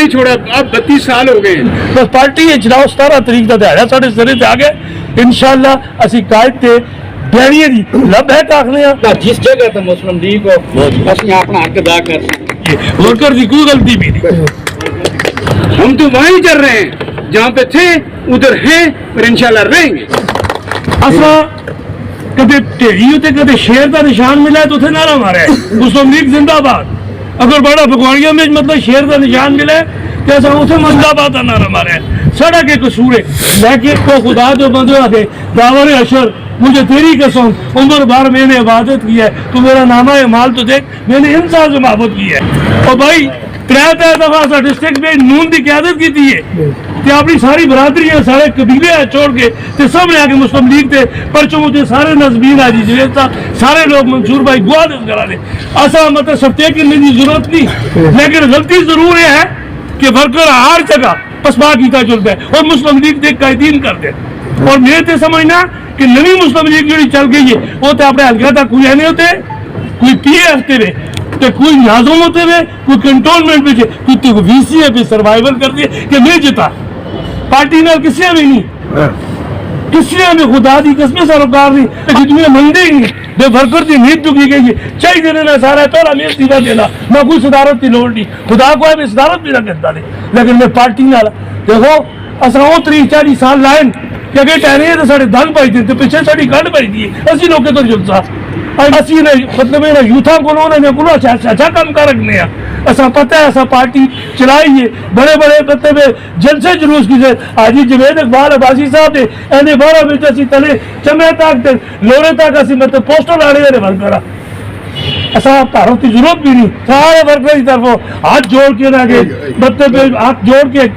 نہیں چھوڑا, اب 32 سال ہو گئے ہیں. بس پارٹی چلاؤ 17 تاریخ کا دہاڑا سارے سرے تے آ گئے انشاءاللہ. اسی قائد تے بیڑیے دی لب ہے تاکنے جس جگہ تو مسلم لیگ کو اسی اپنا حق ادا کر سکتے ورکر دی کوئی غلطی بھی نہیں. ہم تو وہیں چل رہے ہیں جہاں پہ تھے, ادھر ہیں اور انشاءاللہ رہیں گے. اصلا کدے ٹیڑی ہوتے کدے شیر کا نشان ملا ہے تو اتنے نعرہ مارا ہے مسلم لیگ زندہ باد. اگر بڑا بھگوانیوں میں مطلب شیر کا نشان ملا ہے تو ایسا اسے زندہ باد کا نعرہ مارا ہے. سڑا کے قصور ہے لیکن کو خدا جو بندے آتے داور اشر مجھے تیری قسم عمر بھر میں نے عبادت کی ہے, تو میرا نامہ مال تو دیکھ میں نے انسان سے محبت کی ہے. اور بھائی ترے دفعہ ڈسٹرکٹ میں نون کی قیادت کی تھی ہے کہ اپنی ساری برادری ہے سارے قبیلے ہیں چھوڑ کے تے سب نے آ کے مسلم لیگ تے پرچوں ہوتے سارے نظمین آجی جوید صاحب سارے لوگ منصور بھائی گواہ دے کرا دے. ایسا مطلب سفتے کی نہیں ضرورت نہیں, لیکن غلطی ضرور یہ ہے کہ ورکر ہر جگہ پسپا کیتا چلتا ہے اور مسلم لیگ دے قائدین کرتے. اور میرے تے سمجھنا کہ نوی مسلم لیگ جڑی چل گئی ہے وہ تو اپنے حلقہ تک کوئی نہیں ہوتے, کوئی پی ایف تے تو کوئی نازم ہوتے ہوئے, کوئی کنٹونمنٹ میں کوئی وی سی اے پہ سروائیول کرتی ہے کہ میں جتا. پارٹی نے کسی میں نہیں, کسی نے خدا دی قسم سروکار نہیں, جتنے مندے ہی نہیں بے ورکر کی نیت چکی گئی ہے چاہیے دینے نہ سارا تولا میں سیدھا دینا نہ کوئی صدارت کی لوڑ نہیں. خدا کو ہے میں صدارت بھی نہ کرتا نہیں, لیکن میں پارٹی نہ دیکھو اصل وہ 30-40 سال لائن کہ اگر ٹہرے تو سارے دن پائی تھے تو پیچھے ساری گنڈ پائی تھی اسی لوگ تو جلسہ اسی نے مطلب یوتھا کو اچھا کام کر رکھنے ہیں. ایسا پتہ ہے ایسا پارٹی چلائی ہے بڑے بڑے مطلب جلسے جلوس کی حاجی جوید اقبال عباسی صاحب نے اینے 12 بجے اسی تلے چمے تک لوڑے تک اسی مطلب پوسٹر لانے والے بن کرا ایسا بھارت کی ضرورت بھی نہیں. سارے ورکر کی طرف ہاتھ جوڑ کے نہ گئے مطلب ہاتھ جوڑ کے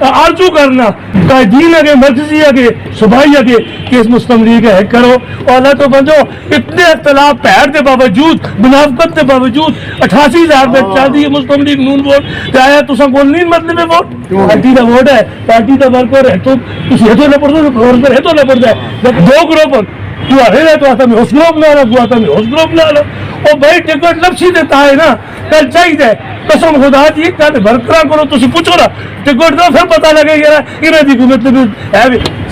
آرزو کرنا قائدین آگے مرکزی آگے صوبائی آگے کہ اس مسلم لیگ ہے کرو. اور اللہ تو بندو اتنے اختلاف پہر کے باوجود منافقت کے باوجود 88,000 میں چل دی مسلم لیگ نون ووٹ آیا تو سب بول نہیں مطلب ہے ووٹ پارٹی کا ووٹ ہے پارٹی کا ورکر ہے تو یہ تو لپڑ دو ہے تو لپڑ جائے دو گروپ تو رہے تو آتا میں اس گروپ نہ آنا تو آتا میں اس گروپ نہ آنا. اور بھائی ٹکٹ لپسی دیتا ہے نا کل چاہیے قسم خدا دی کل ورکراں کرو تو پوچھو نا ٹکٹ دو پھر پتہ لگے گا انہیں دی مطلب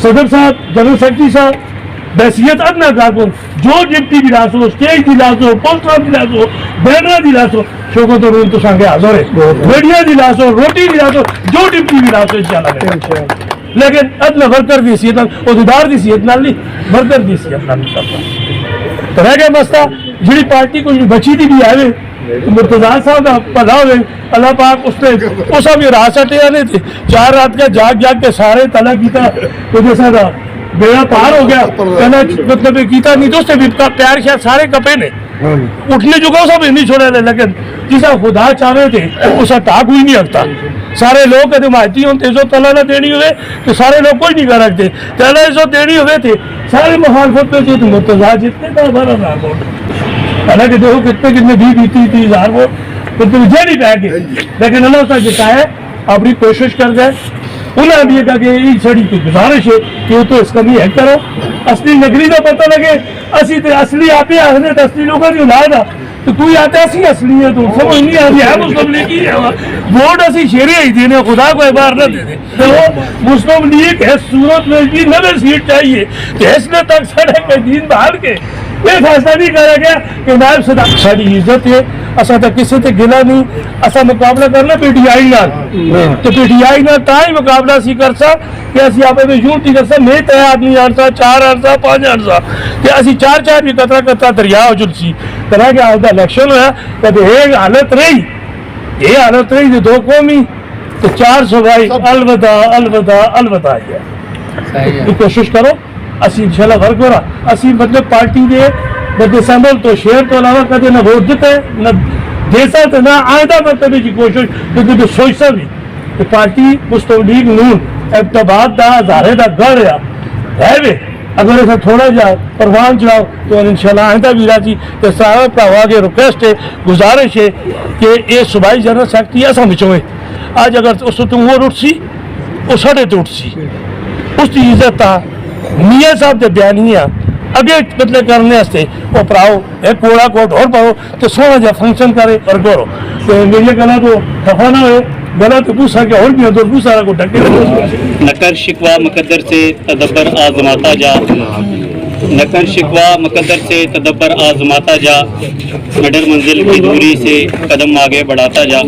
صدر صاحب جنرل سیکرٹری صاحب بحثیت ادنا کارکن جو ڈپٹی دلا سو اسٹیج دلا سو پوسٹر دلا سو بینر دلا سو شوکت اور تو سانگے حاضر ہے میڈیا دلا سو روٹی دلا سو جو ڈپٹی دلا سو انشاءاللہ. لیکن ادنا ورکر دی حیثیت عہدیدار دی حیثیت نال نہیں ورکر دی حیثیت نال نہیں کرتا. تو رہ گیا مسئلہ جڑی پارٹی کو بچی دی بھی آئے مرتضیٰ صاحب کا بھلا ہوئے اللہ پاک اس نے وہ سب یہ راہ سٹے آنے تھے 4 رات کا جاگ کے سارے تلا کیتا تو جیسا تھا بیڑا پار ہو گیا کہنا مطلب کیتا نہیں تو اس سے بھی پیار شاید سارے کپے نے اٹھنے جو گا سب نہیں چھوڑے لے لیکن جیسا خدا چاہے تھے اسا ٹاک ہوئی نہیں رکھتا. سارے لوگ کہتے ماہتی ہوں تیزو تلا نہ دینی ہوئے تو سارے لوگ کوئی نہیں کر رکھتے تلا ایسو دینی ہوئے تھے سارے مخالفت پہ تھے تو مرتضیٰ جتنے کا 12,000 ووٹ حالانکہ دیکھو کتنے 20-30,000 ووٹ تو مجھے نہیں پہ گئے لیکن اللہ تعالیٰ جتا ہے اپنی کوشش کر گئے. انہوں نے یہ کہا کہ یہ سڑی کی گزارش ہے کہ وہ تو اس کا بھی ہیک کرو اصلی نگری کا پتہ لگے اسی تو اصلی آپ ہی آخنے تو اصلی لوگوں کی اولاد ہے تو کوئی آتا ہے اسی اصلی ہے تو سمجھ نہیں آتی ہے مسلم لیگ کی ووٹ اسی شیرے ہی دینے خدا کو اعبار نہ دے دیں تو مسلم لیگ اس صورت میں بھی 90 سیٹ چاہیے تو اس نے تک سڑے کے دین بحال کے یہ فیصلہ نہیں کرا گیا کہ نائب صدر ساری عزت ہے اصا تو کسی سے گلا نہیں اصا مقابلہ کرنا پی ٹی آئی نال تو پی ٹی آئی نال تا ہی مقابلہ سی کر سا کہ اسی آپ میں یوں نہیں کر سا میں تے آدمی آرسا 4 آرسا 5 آرسا کہ اسی 4 بھی قطرہ قطرہ دریا ہو جل سی طرح کے آدھا الیکشن ہوا کہ ایک حالت رہی یہ حالت رہی جو 2 قومی تو 4 صوبائی الوداع الوداع الوداع ہے. کوشش کرو اسی انشاءاللہ ورک ہو رہا اسی مطلب پارٹی دے نہ سمبل تو شہر تو علاوہ کدے نہ ووٹ دیتے نہ دیسا تو نہ آئندہ مرتبہ کی کوشش تو سوچتا بھی کہ پارٹی مسلم لیگ نون ابتباد دا ہزارے دا گڑھ ہے وے اگر ایسا تھوڑا جا پروان چڑھاؤ تو انشاءاللہ آئندہ بھی راضی کہ صاحب کا آگے ریکویسٹ ہے گزارش ہے کہ یہ صوبائی جنرل سیکرٹری ایسا بچوئے آج اگر اس تم وہ اٹھ سی وہ سڑے تو اٹھ سی اس کی عزت تھا میاں صاحب دے بیانیاں اگے مطلب کرنے واسطے وہ پڑھاؤ ایک کوڑا کوٹ اور پڑھو تو سونا جا فنکشن کرے اور کرو تو میرے گلا تو خفا نہ ہوئے گلا تو پوچھا کہ اور بھی تو پوچھا کو ڈھکے نہ کر شکوہ مقدر سے تدبر آزماتا جا نہ کر شکوہ مقدر سے تدبر آزماتا جا نڈر منزل کی دوری سے قدم آگے بڑھاتا جا